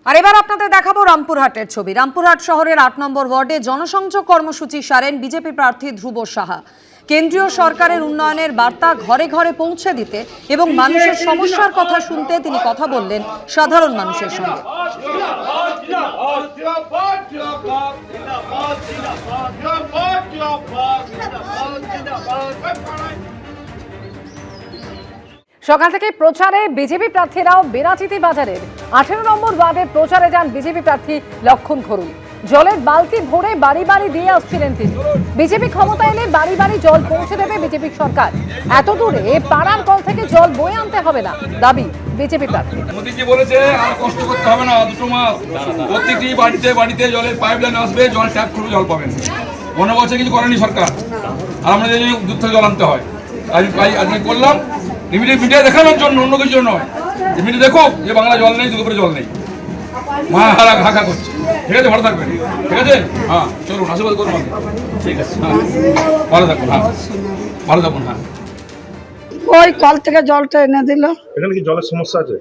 আর এবার আপনাদের দেখাবো রামপুরহাটের ছবি। রামপুরহাট শহরের ৮ নম্বর ওয়ার্ডে জনসংযোগ কর্মসূচি সারেন বিজেপি প্রার্থী ধ্রুব সাহা। কেন্দ্রীয় সরকারের উন্নয়নের বার্তা ঘরে ঘরে পৌঁছে দিতে এবং মানুষের সমস্যার কথা শুনতে তিনি কথা বললেন সাধারণ মানুষের সঙ্গে। সকাল থেকে প্রচারে বিজেপি প্রার্থীরাও বেরাচিতি বাজারের 18 নম্বর ওয়ার্ডে প্রচারে যান বিজেপি প্রার্থী লক্ষণ ঘরুই। জলের বালতি ভরে বাড়ি বাড়ি দিয়ে আসছিলেন তিনি। বিজেপি ক্ষমতা এলে বাড়ি বাড়ি জল পৌঁছে দেবে বিজেপি সরকার। এত দূরে পাড়ার কল থেকে জল বয়ে আনতে হবে না, দাবি বিজেপি প্রার্থী। মোদিজি বলেছে আর কষ্ট করতে হবে না, 2 মাস প্রত্যেকটি বাড়িতে বাড়িতে জলের পাইপলাইন আসবে, জল ট্যাপ করে জল পাবেন। 15 বছর কিছু করেনি সরকার, আর আমরা যদি দূর থেকে জল আনতে হয়। আজকে করলাম মিডিয়া দেখানোর জন্য, অন্য কিছু নয়। মিডিয়া দেখো যে বাংলা জল নেই, দুপুরে জল নেই, মা হারা ঘাঘা করছে। ঠিক আছে, ভালো থাকবেন। ঠিক আছে, হ্যাঁ চলুন, আশীর্বাদ করুন। ঠিক আছে, হ্যাঁ ভালো থাকুন। হ্যাঁ ভালো থাকুন। হ্যাঁ ওই কল থেকে জলটা এনে দিল। এখানে কি জলের সমস্যা আছে?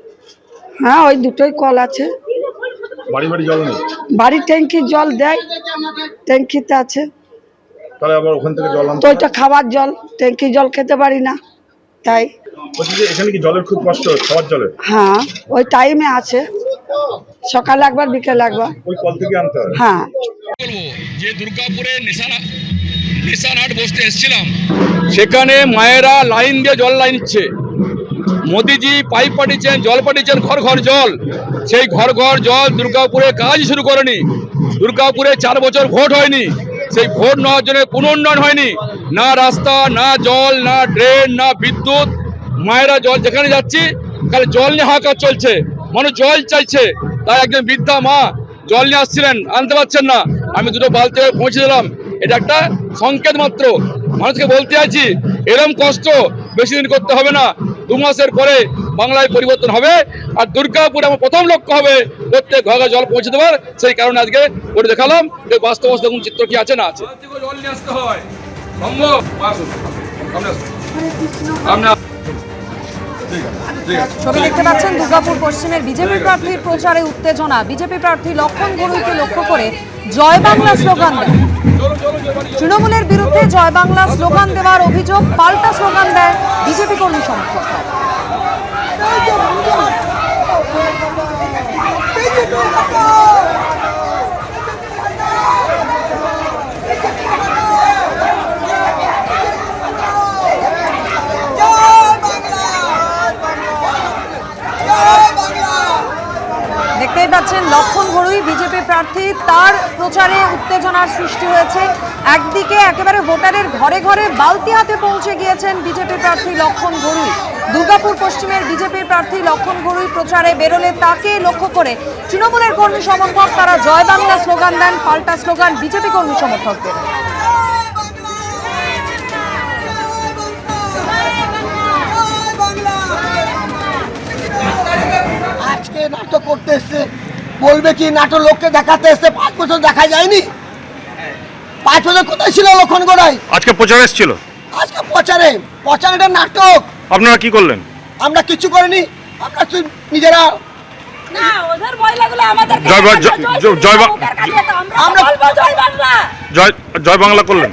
হ্যাঁ, ওই দুটোই কল আছে। বাড়ি বাড়ি জল নেই? বাড়ি ট্যাঙ্কি জল দেয়, ট্যাঙ্কিতে আছে। তাহলে আবার ওখান থেকে জল আনতে? তো ওইটা খাবার জল, ট্যাঙ্কি জল খেতে পারি না, তাই। বলছি যে এখানে কি জলের খুব কষ্ট খাওয়ার জলের? হ্যাঁ, ওই টাইমে আছে, সকালে একবার বিকেলে একবার। ওই কল থেকে আনতে হয়? হ্যাঁ। বলবো যে দুর্গাপুরে নিশানহাট বসতে এসেছিলাম, সেখানে মায়েরা লাইন দিয়ে জল লাইন নিচ্ছে। মোদিজি পাইপ পাঠিয়েছেন, জল পাঠিয়েছেন, ঘর ঘর জল। সেই ঘর ঘর জল দুর্গাপুরে কাজ শুরু করেনি। দুর্গাপুরে 4 বছর ভোট হয়নি। সেই ভোট নেওয়ার জন্য কোনো উন্নয়ন হয়নি, না রাস্তা, না জল, না ড্রেন, না বিদ্যুৎ। মায়েরা জল যেখানে যাচ্ছি খালি জল নিয়ে হাহাকার চলছে, মানুষ জল চাইছে। তাই একজন বৃদ্ধা মা জল নিয়ে আসছিলেন, আনতে পারছেন না। আমি 2টো বালতি পৌঁছে দিলাম। এটা একটা সংকেত মাত্র। মানুষকে বলতে আছি এরকম কষ্ট বেশি দিন করতে হবে না, 2 মাসের পরে বাংলায় পরিবর্তন হবে। আর দুর্গাপুরে আমার প্রথম লক্ষ্য হবে প্রত্যেক ঘরে জল পৌঁছে দেওয়ার। সেই কারণে আজকে করে দেখালাম যে বাস্তব দেখুন চিত্র কি আছে না আছে। জল নিয়ে আসতে হয় সম্ভব। ছবি দেখতে পাচ্ছেন দুর্গাপুর পশ্চিমের বিজেপি প্রার্থীর প্রচারে উত্তেজনা। বিজেপি প্রার্থী লক্ষণ ঘরুইকে লক্ষ্য করে জয় বাংলা স্লোগান দেয়। তৃণমূলের বিরুদ্ধে জয় বাংলা স্লোগান দেওয়ার অভিযোগ, পাল্টা স্লোগান দেয় বিজেপি কর্মী সমর্থকরা। দেখতেই পাচ্ছেন লক্ষণ ঘরুই বিজেপি প্রার্থী, তার প্রচারে উত্তেজনার সৃষ্টি হয়েছে। একদিকে একেবারে ভোটারের ঘরে ঘরে বালতি হাতে পৌঁছে গিয়েছেন বিজেপি প্রার্থী লক্ষণ ঘরুই। দুর্গাপুর পশ্চিমের বিজেপি প্রার্থী লক্ষণ ঘরুই প্রচারে বেরোলে তাকে লক্ষ্য করে তৃণমূলের কর্মী সমর্থক তারা জয় বাংলা স্লোগান দেন। পাল্টা স্লোগান বিজেপি কর্মী সমর্থকদের। আজকে নাটক করতে এসছে, বলবে কি নাটক লোককে দেখাতে এসছে। 5 বছর দেখা যায়নি। 5 বছর কোথায় ছিল লক্ষণ গোড়াই? আজকে প্রচার এসেছিল। আজকে প্রচারের নাটক। আপনারা কি করলেন? আমরা কিছু করিনি, আমরা নিজেরা জয় বাংলা করলেন।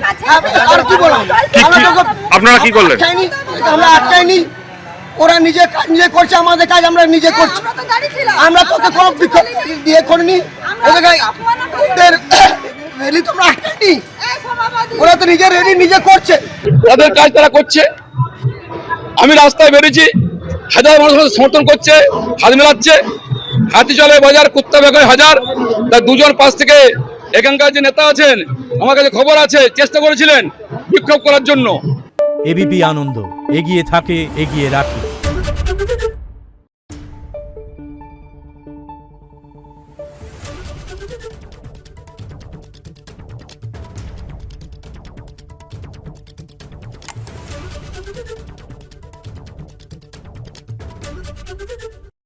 আর কি বললাম, আপনারা কি করলেন? আমরা আটকাইনি, ওরা নিজে কাজ নিজে করছে, আমাদের কাজ আমরা নিজে করছি। আমরা তোকে কোনো বিক্ষোভ দিয়ে করিনি, ওদের রেলি তো আমরা আটকাইনি, ওরা তো নিজে রেলি নিজে করছে, ওদের কাজ তারা করছে। আমি রাস্তায় বেরিয়েছি, হাজার মানুষ সমর্থন করছে, হাত মেলাচ্ছে। হাতি চলে বাজার, কুত্তা বেগায় হাজার। তার 2 জন পাশ থেকে এখানকার যে নেতা আছেন, আমার কাছে খবর আছে, চেষ্টা করেছিলেন বিক্ষোভ করার জন্য। এবিপি আনন্দ, এগিয়ে থাকে, এগিয়ে রাখে।